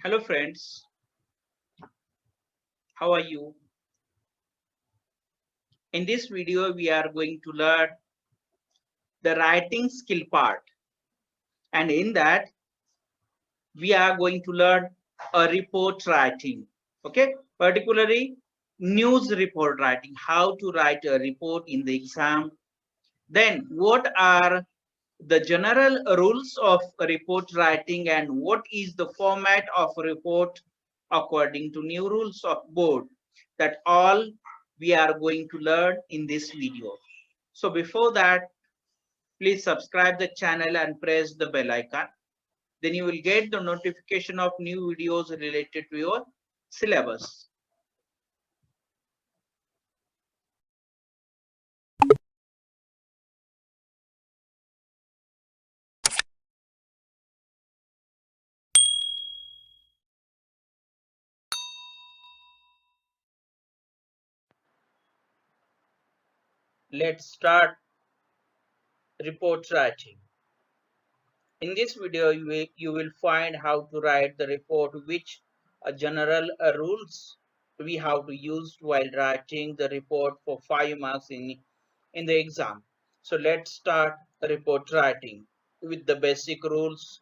Hello friends, how are you? In this video, we are going to learn the writing skill part, and in that, we are going to learn a report writing. Okay, particularly news report writing, how to write a report in the exam. Then, what are the general rules of report writing and what is the format of a report according to new rules of board? That all we are going to learn in this video. So before that, please subscribe the channel and press the bell icon. Then you will get the notification of new videos related to your syllabus. Let's start report writing. In this video, you will find how to write the report, which general rules we have to use while writing the report for 5 marks in the exam. So let's start report writing with the basic rules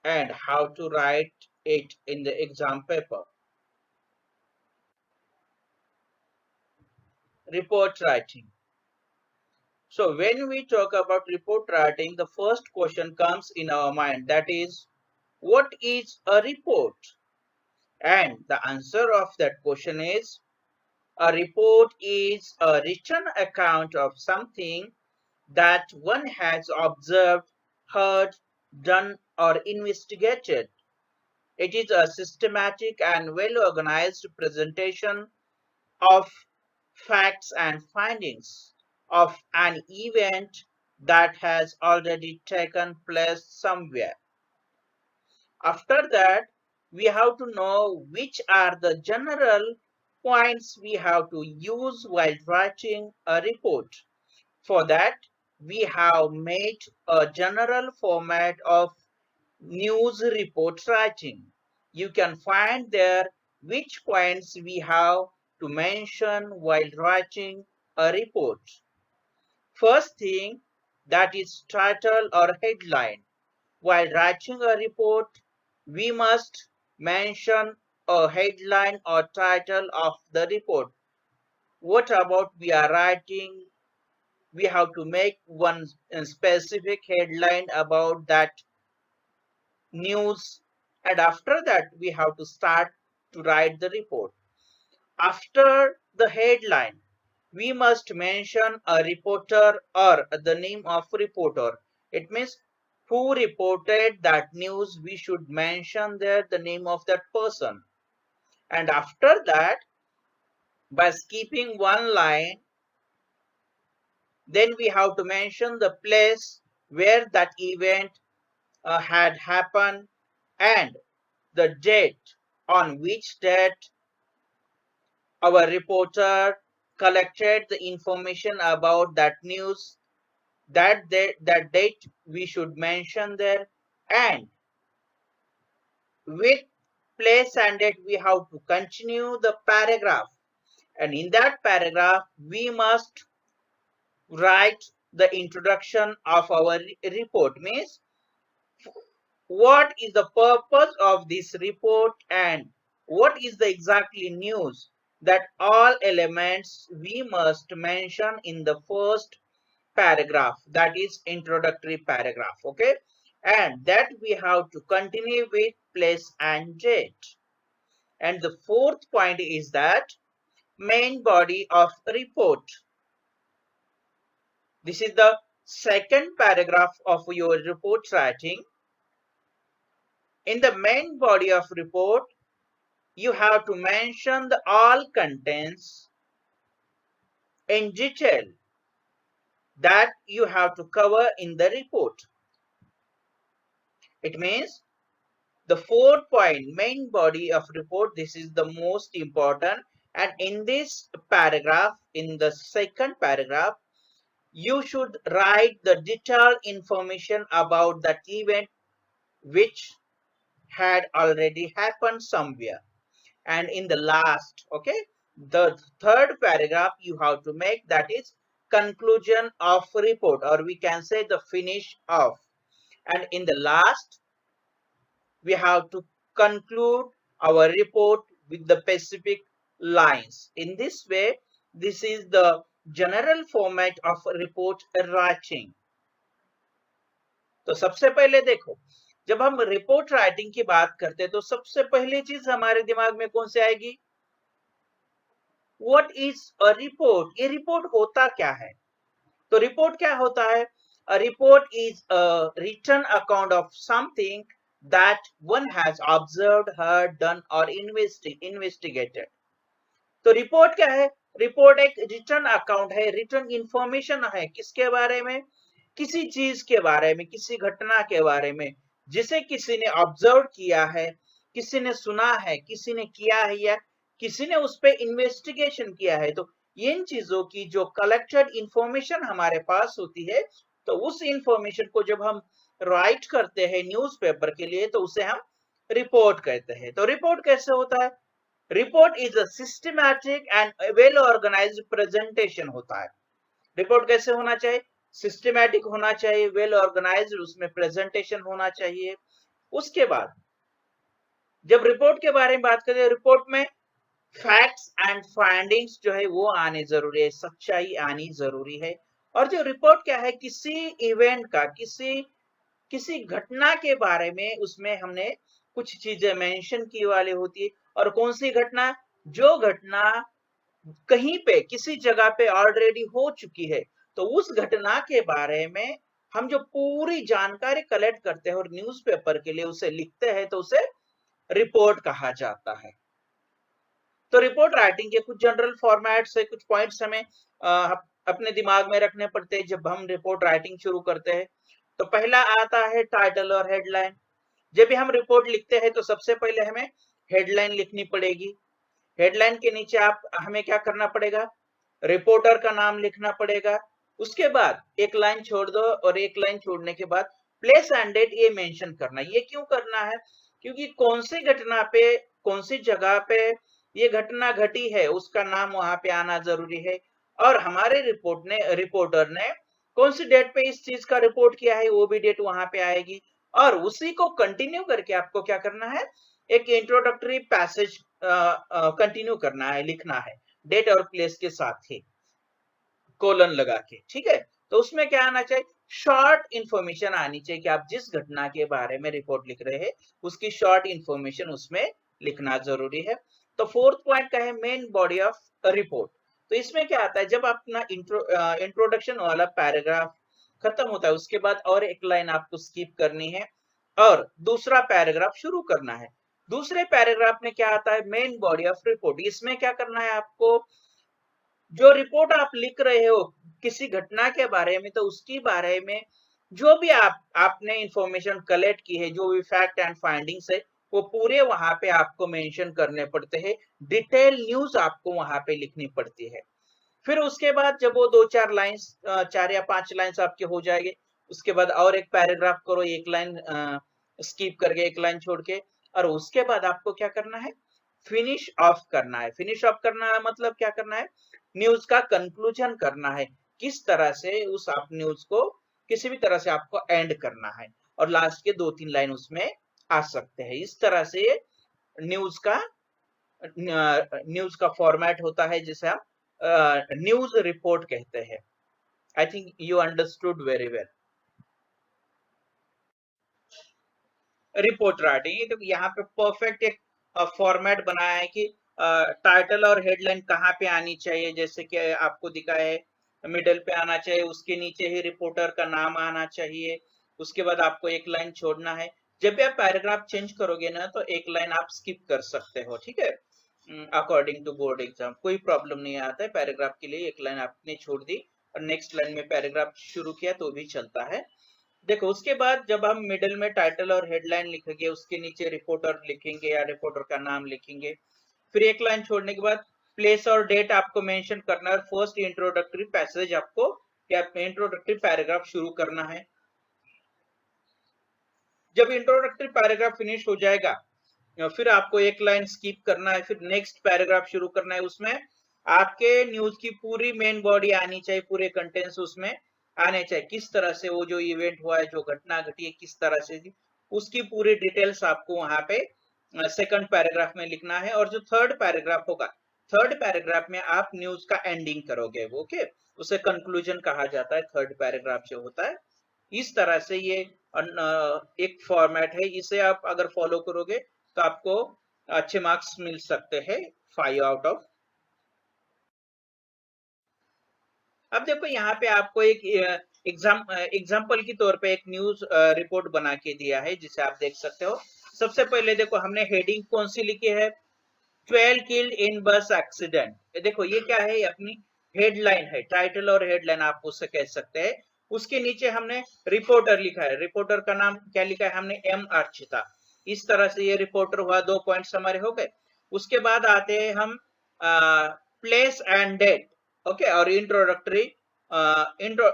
and how to write it in the exam paper. Report writing. So when we talk about report writing, the first question comes in our mind, that is, what is a report? And the answer of that question is, a report is a written account of something that one has observed, heard, done, or investigated. It is a systematic and well organized presentation of facts and findings of an event that has already taken place somewhere. After that, we have to know which are the general points we have to use while writing a report. For that, we have made a general format of news report writing. You can find there which points we have to mention while writing a report. First thing, that is title or headline. While writing a report, we must mention a headline or title of the report. What about we are writing? We have to make one specific headline about that news, and after that we have to start to write the report. After the headline, we must mention a reporter or the name of reporter. It means who reported that news, we should mention there the name of that person. And after that, by skipping one line, then we have to mention the place where that event had happened and the date, on which date our reporter collected the information about that news. That date we should mention there, and with place and date we have to continue the paragraph, and in that paragraph we must write the introduction of our report, means what is the purpose of this report and what is the exactly news. That all elements we must mention in the first paragraph, that is introductory paragraph. Okay, and that we have to continue with place and date. And the fourth point is that main body of report. This is the second paragraph of your report writing. In the main body of report, you have to mention the all contents in detail that you have to cover in the report. It means the fourth point, main body of report, this is the most important, and in this paragraph, in the second paragraph, you should write the detailed information about that event which had already happened somewhere. And in the last, okay, the third paragraph you have to make, that is conclusion of report, or we can say the finish of. And in the last, we have to conclude our report with the specific lines. In this way, this is the general format of report writing. तो सबसे पहले देखो, जब हम report writing की बात करते हैं तो सबसे पहली चीज हमारे दिमाग में कौन सी आएगी? What is a report? ये रिपोर्ट होता क्या है? तो रिपोर्ट क्या होता है? A report is a written account of something that one has observed, heard, done और इन्वेस्टिगेटेड. तो रिपोर्ट क्या है? रिपोर्ट एक रिटन अकाउंट है, रिटन इंफॉर्मेशन है. किसके बारे में? किसी चीज के बारे में, किसी घटना के बारे में जिसे किसी ने ऑब्जर्व किया है, किसी ने सुना है, किसी ने किया है, या किसी ने उस पर इन्वेस्टिगेशन किया है. तो इन चीजों की जो कलेक्टेड इंफॉर्मेशन हमारे पास होती है, तो उस इंफॉर्मेशन को जब हम राइट करते हैं न्यूज़पेपर के लिए, तो उसे हम रिपोर्ट कहते हैं. तो रिपोर्ट कैसे होता है? Report is a systematic and well organised presentation होता है. रिपोर्ट कैसे होना चाहिए? सिस्टमैटिक होना चाहिए, वेल ऑर्गेनाइज्ड, उसमें प्रेजेंटेशन होना चाहिए. उसके बाद जब रिपोर्ट के बारे में बात करें, रिपोर्ट में फैक्ट्स एंड फाइंडिंग्स जो है वो आने जरूरी है, सच्चाई आनी जरूरी है. और जो रिपोर्ट क्या है? किसी इवेंट का, किसी घटना के बारे में उसमें हमने कुछ चीजें मेंशन की वाली होती है. और कौन सी घटना? जो घटना कहीं पे, किसी जगह पे ऑलरेडी हो चुकी है, तो उस घटना के बारे में हम जो पूरी जानकारी कलेक्ट करते हैं और न्यूज़पेपर के लिए उसे लिखते हैं, तो उसे रिपोर्ट कहा जाता है. तो रिपोर्ट राइटिंग के कुछ जनरल फॉर्मेट्स है, कुछ पॉइंट्स हमें अपने दिमाग में रखने पड़ते हैं जब हम रिपोर्ट राइटिंग शुरू करते हैं. तो पहला आता है टाइटल और हेडलाइन. जब भी हम रिपोर्ट लिखते हैं तो सबसे पहले हमें हेडलाइन लिखनी पड़ेगी. हेडलाइन के नीचे हमें क्या करना पड़ेगा? रिपोर्टर का नाम लिखना पड़ेगा. उसके बाद एक लाइन छोड़ दो, और एक लाइन छोड़ने के बाद प्लेस एंड डेट ये मेंशन करना. ये क्यों करना है? क्योंकि कौन सी घटना पे, कौन सी जगह पे ये घटना घटी है, उसका नाम वहां पे आना जरूरी है. और हमारे रिपोर्टर ने कौन सी डेट पे इस चीज का रिपोर्ट किया है, वो भी डेट वहां पे आएगी. और उसी को कंटिन्यू करके आपको क्या करना है? एक इंट्रोडक्टरी पैसेज कंटिन्यू करना है, लिखना है, डेट और प्लेस के साथ ही कोलन लगा के. ठीक है? तो उसमें क्या आना चाहिए? शॉर्ट इंफॉर्मेशन आनी चाहिए कि आप जिस घटना के बारे में रिपोर्ट लिख रहे हैं उसकी शॉर्ट इंफॉर्मेशन उसमें लिखना जरूरी है. तो फोर्थ पॉइंट का है मेन बॉडी ऑफ रिपोर्ट. तो इसमें क्या आता है? जब अपना इंट्रोडक्शन वाला पैराग्राफ खत्म होता है, उसके बाद और एक लाइन आपको स्किप करनी है और दूसरा पैराग्राफ शुरू करना है. दूसरे पैराग्राफ में क्या आता है? Main body of report. इसमें क्या करना है आपको? जो रिपोर्ट आप लिख रहे हो किसी घटना के बारे में, तो उसकी बारे में जो भी आपने इंफॉर्मेशन कलेक्ट की है, जो भी फैक्ट एंड फाइंडिंग्स है, वो पूरे वहां पे आपको मेंशन करने पड़ते हैं. डिटेल न्यूज आपको वहां पे लिखनी पड़ती है. फिर उसके बाद जब वो 2-4 लाइंस, 4 या 5 लाइंस आपके हो जाएंगे, उसके बाद और एक पैराग्राफ करो, एक लाइन स्किप करके, एक लाइन छोड़ के. और उसके बाद आपको क्या करना है? फिनिश ऑफ करना है. फिनिश ऑफ करना है मतलब क्या करना है? न्यूज का कंक्लूजन करना है. किस तरह से उस आप न्यूज को किसी भी तरह से आपको एंड करना है, और लास्ट के 2-3 लाइन उसमें आ सकते हैं. इस तरह से न्यूज का फॉर्मेट होता है जिसे हम न्यूज रिपोर्ट कहते हैं. I think you understood very well. Report writing तो यहाँ पे परफेक्ट एक फॉर्मेट बनाया है कि टाइटल और हेडलाइन कहाँ पे आनी चाहिए, जैसे कि आपको दिखा है मिडल पे आना चाहिए, उसके नीचे ही रिपोर्टर का नाम आना चाहिए. उसके बाद आपको एक लाइन छोड़ना है. जब भी आप पैराग्राफ चेंज करोगे ना, तो एक लाइन आप स्किप कर सकते हो. ठीक है? अकॉर्डिंग टू बोर्ड एग्जाम कोई प्रॉब्लम नहीं आता है. पैराग्राफ के लिए एक लाइन आपने छोड़ दी और नेक्स्ट लाइन में पैराग्राफ शुरू किया तो भी चलता है. देखो, उसके बाद जब हम मिडिल में टाइटल और हेडलाइन लिखेंगे, उसके नीचे रिपोर्टर लिखेंगे या रिपोर्टर का नाम लिखेंगे. फिर एक लाइन छोड़ने के बाद प्लेस और डेट आपको मेंशन करना है. फर्स्ट इंट्रोडक्टरी पैसेज आपको या इंट्रोडक्टरी पैराग्राफ शुरू करना है. जब इंट्रोडक्टरी पैराग्राफ फिनिश हो जाएगा, फिर आपको एक लाइन स्किप करना है, फिर नेक्स्ट पैराग्राफ शुरू करना है। उसमें आपके न्यूज की पूरी मेन बॉडी आनी चाहिए, पूरे कंटेंट्स उसमें आने चाहिए, किस तरह से वो जो इवेंट हुआ है, जो घटना घटी है, किस तरह से थी, उसकी पूरी डिटेल्स आपको वहां पे सेकंड पैराग्राफ में लिखना है। और जो थर्ड पैराग्राफ होगा, थर्ड पैराग्राफ में आप न्यूज का एंडिंग करोगे, ओके, उसे कंक्लूजन कहा जाता है, थर्ड पैराग्राफ जो होता है। इस तरह से ये एक फॉर्मेट है, इसे आप अगर फॉलो करोगे तो आपको अच्छे मार्क्स मिल सकते हैं, 5 आउट ऑफ। अब देखो यहाँ पे आपको एक एग्जाम्पल के तौर पे एक न्यूज रिपोर्ट बना के दिया है, जिसे आप देख सकते हो। सबसे पहले देखो हमने हेडिंग कौन सी लिखी है, 12 किल्ड इन बस एक्सीडेंट। देखो ये क्या है, अपनी हेडलाइन है, टाइटल और हेडलाइन आप उससे कह सकते हैं। उसके नीचे हमने रिपोर्टर लिखा है, रिपोर्टर का नाम क्या लिखा है हमने, एम अर्चिता। इस तरह से ये रिपोर्टर हुआ, 2 पॉइंट्स हमारे हो गए। उसके बाद आते हैं हम प्लेस एंड डेट, ओके, और इंट्रोडक्टरी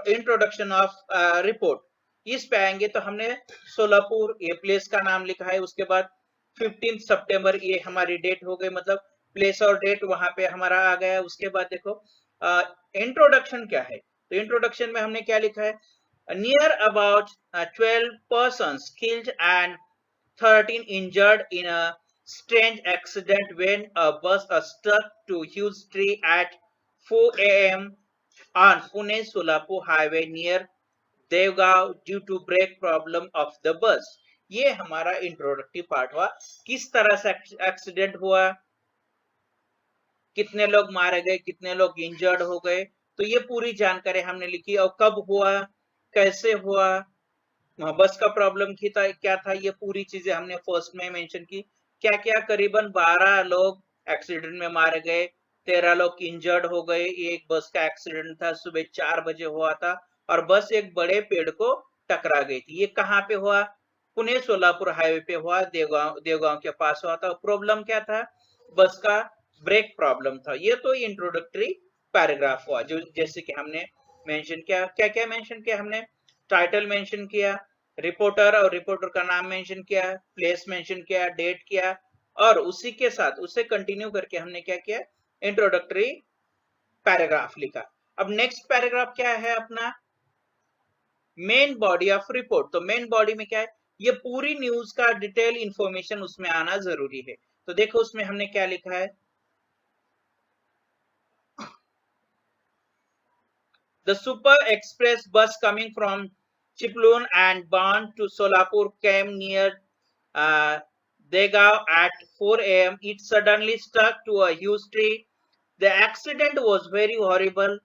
इंट्रोडक्शन ऑफ रिपोर्ट। इस पे आएंगे तो हमने सोलापुर, ये प्लेस का नाम लिखा है। उसके बाद 15 सितंबर, ये हमारी डेट हो गई, मतलब प्लेस और डेट वहां पे हमारा आ गया। उसके बाद देखो इंट्रोडक्शन क्या है, तो इंट्रोडक्शन में हमने क्या लिखा है, near about 12 persons killed and 13 injured in a strange accident when a bus stuck to huge tree at 4 a.m. on Pune Solapur highway near Devgaon due to brake problem of the bus. ये हमारा introductive part हुआ, किस तरह से accident हुआ, कितने लोग मारे गए, कितने लोग इंजर्ड हो गए, तो ये पूरी जानकारी हमने लिखी। और कब हुआ, कैसे हुआ, बस का प्रॉब्लम क्या था, ये पूरी चीजें हमने फर्स्ट में मेंशन की। क्या क्या, करीबन 12 लोग एक्सीडेंट में मारे गए, 13 लोग इंजर्ड हो गए। ये एक बस का एक्सीडेंट था, सुबह 4 बजे हुआ था, और बस एक बड़े पेड़ को टकरा गई थी। ये कहाँ पे हुआ, पुणे सोलापुर हाईवे पे हुआ, देवगांव के पास हुआ था। प्रॉब्लम क्या था, बस का ब्रेक प्रॉब्लम था। ये तो इंट्रोडक्टरी पैराग्राफ हुआ, जो जैसे कि हमने मेंशन किया। क्या क्या मेंशन किया हमने, टाइटल मेंशन किया, रिपोर्टर और रिपोर्टर का नाम मेंशन किया, प्लेस मेंशन किया, डेट किया, और उसी के साथ उसे कंटिन्यू करके हमने क्या किया, इंट्रोडक्टरी पैराग्राफ लिखा। अब नेक्स्ट पैराग्राफ क्या है अपना, मेन बॉडी ऑफ रिपोर्ट। तो मेन बॉडी में क्या है, ये पूरी न्यूज का डिटेल इंफॉर्मेशन उसमें आना जरूरी है। तो देखो उसमें हमने क्या लिखा है, the super express bus coming from Chiplun and bound to Solapur came near uh, Degaon at 4 a.m. It suddenly stuck to a huge tree. The accident was very horrible.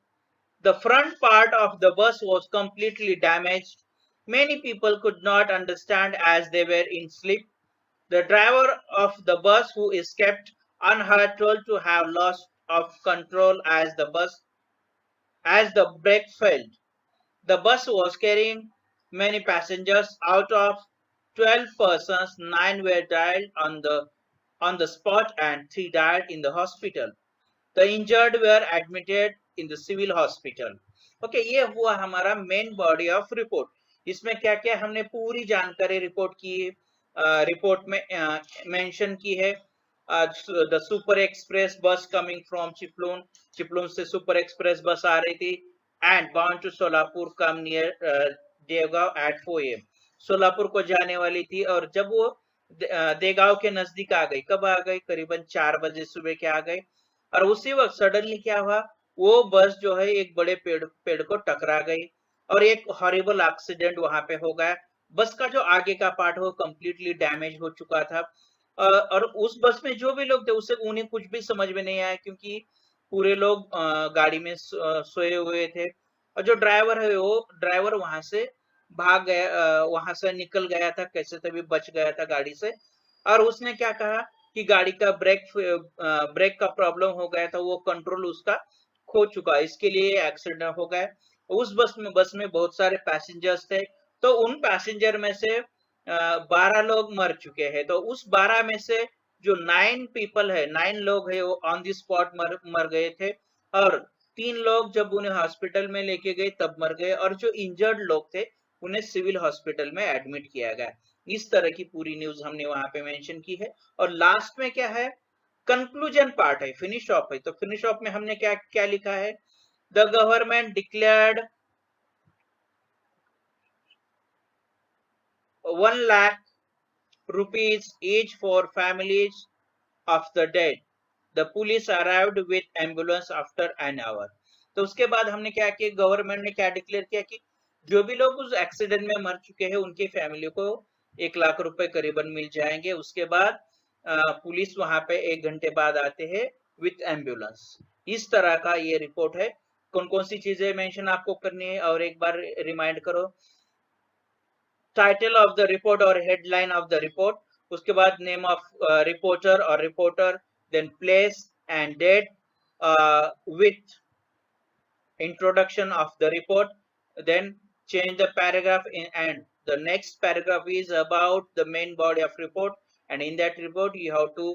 The front part of the bus was completely damaged. Many people could not understand as they were in sleep. The driver of the bus, who escaped unhurt, told to have lost of control as the brake failed. The bus was carrying many passengers. Out of 12 persons, 9 were died on the spot and 3 died in the hospital. The injured were admitted in the civil hospital. Okay, ये हुआ हमारा main body of report. इसमें क्या क्या हमने पूरी जानकारी report की, रिपोर्ट में मेंशन की है। The super express bus coming from Chiplun, Chiplun से सुपर एक्सप्रेस बस आ रही थी, and bound to Solapur come near Devgaon at 4 AM। Solapur को जाने वाली थी, और जब वो देगांव के नजदीक आ गई, कब आ गई, करीबन 4 बजे सुबह के आ गए। और उसी वक्त सडनली क्या हुआ, वो बस जो है एक बड़े पेड़ को टकरा गई, और एक हॉरिबल एक्सीडेंट वहां पे हो गया। बस का जो आगे का पार्ट हो कंप्लीटली डैमेज हो चुका था। और उस बस में जो भी लोग थे उसे उन्हें कुछ भी समझ में नहीं आया, क्योंकि पूरे लोग गाड़ी में सोए हुए थे। और जो ड्राइवर है, वो ड्राइवर वहां से भाग गया, वहां से निकल गया था, कैसे तभी बच गया था गाड़ी से। और उसने क्या कहा कि गाड़ी का ब्रेक का प्रॉब्लम हो गया था, वो कंट्रोल उसका खो चुका, इसके लिए एक्सीडेंट हो गया। उस बस में बहुत सारे पैसेंजर्स थे, तो उन पैसेंजर में से 12 लोग मर चुके हैं। तो उस 12 में से जो 9 पीपल है, 9 लोग है, वो ऑन द स्पॉट मर गए थे, और 3 लोग जब उन्हें हॉस्पिटल में लेके गए तब मर गए, और जो इंजर्ड लोग थे उन्हें सिविल हॉस्पिटल में एडमिट किया गया। इस तरह की पूरी न्यूज हमने वहां पे मेंशन की है। और लास्ट में क्या है, कंक्लूजन पार्ट है, फिनिश ऑफ है। तो फिनिश ऑफ में हमने क्या क्या लिखा है, the government declared 1 lakh rupees each for families of the dead. The police arrived with ambulance after an hour. तो उसके बाद हमने क्या किया, गवर्नमेंट ने क्या डिक्लेयर किया कि जो भी लोग उस एक्सीडेंट में मर चुके हैं उनकी फैमिली को 1 लाख रुपए करीबन मिल जाएंगे। उसके बाद पुलिस वहां पे 1 घंटे बाद आते हैं विथ एम्बुलेंस। इस तरह का ये रिपोर्ट है। कौन कौन सी चीजें मेंशन आपको करनी है और एक बार रिमाइंड करो। टाइटल ऑफ द रिपोर्ट और हेडलाइन ऑफ द रिपोर्ट, उसके बाद नेम ऑफ रिपोर्टर और reporter, then place and date with introduction of the report, then change the paragraph in, and the next paragraph is about the main body of report, and in that report you have to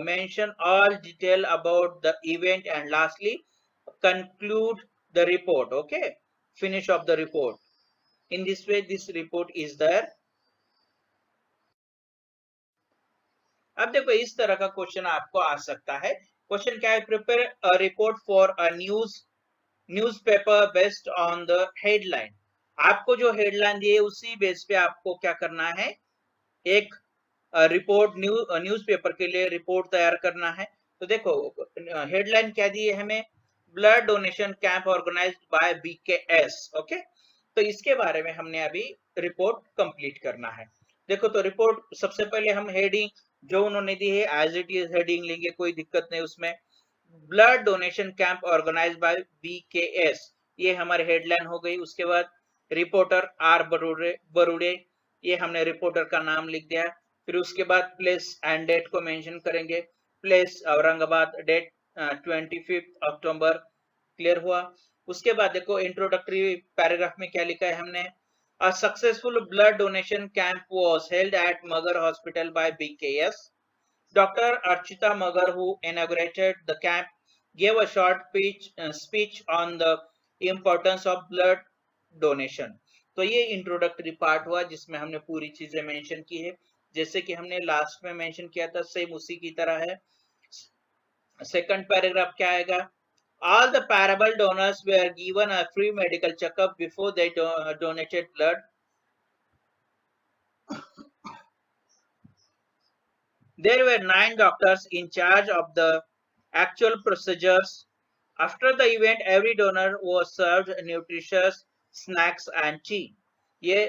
mention all detail about the event, and lastly conclude the report. Okay, finish of the report. In this way this report is there। अब देखो इस तरह का question आपको आ सकता है। Question क्या है, prepare a report for a newspaper based on the headline. आपको जो हेडलाइन दी है उसी बेस पे आपको क्या करना है, एक रिपोर्ट न्यूज़पेपर के लिए रिपोर्ट तैयार करना है। तो देखो हेडलाइन क्या दी है हमें, blood donation camp organised by BKS. Okay, तो इसके बारे में हमने अभी रिपोर्ट कंप्लीट करना है। देखो तो रिपोर्ट सबसे पहले हम हेडिंग जो उन्होंने दी है एज इट इज हेडिंग लेंगे, कोई दिक्कत नहीं उसमें। Blood donation camp organise by BKS, ये हमारी हेडलाइन हो गई। उसके बाद रिपोर्टर आर बरुड़े, ये हमने रिपोर्टर का नाम लिख दिया। फिर उसके बाद प्लेस एंड डेट को मेंशन करेंगे, प्लेस औरंगाबाद, डेट 25 अक्टूबर, क्लियर हुआ। उसके बाद देखो इंट्रोडक्टरी पैराग्राफ में क्या लिखा है हमने, a successful blood donation camp was held at Magar hospital by BKS. Dr. Archita Magar, who inaugurated the camp, gave a short speech on the importance of blood donation। तो ये इंट्रोडक्टरी पार्ट हुआ जिसमें हमने पूरी चीजें मेंशन की है, जैसे कि हमने लास्ट में मेंशन किया था, सेम उसी की तरह है। सेकंड पैराग्राफ क्या आएगा, all the parable donors were given a free medical checkup before they donated blood। There were 9 doctors in charge of the actual procedures। After the event, every donor was served nutritious snacks and tea। ये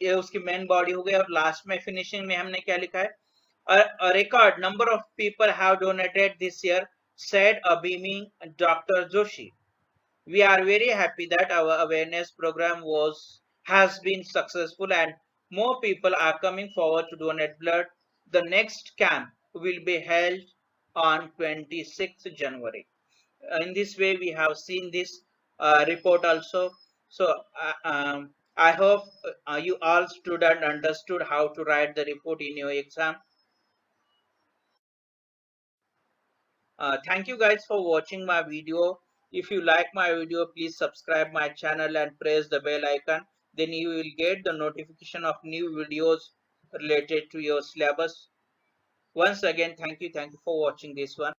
ये उसकी main body हो गई। और last में finishing में हमने क्या लिखा है, a record number of people have donated this year, said a beaming Dr. Joshi। We are very happy that our awareness program has been successful and more people are coming forward to donate blood। The next camp will be held on 26th January। In this way we have seen this report also। So I hope you all students understood how to write the report in your exam। Thank you guys for watching my video। If you like my video, please subscribe my channel and press the bell icon, then you will get the notification of new videos related to your syllabus। Once again, thank you for watching this one।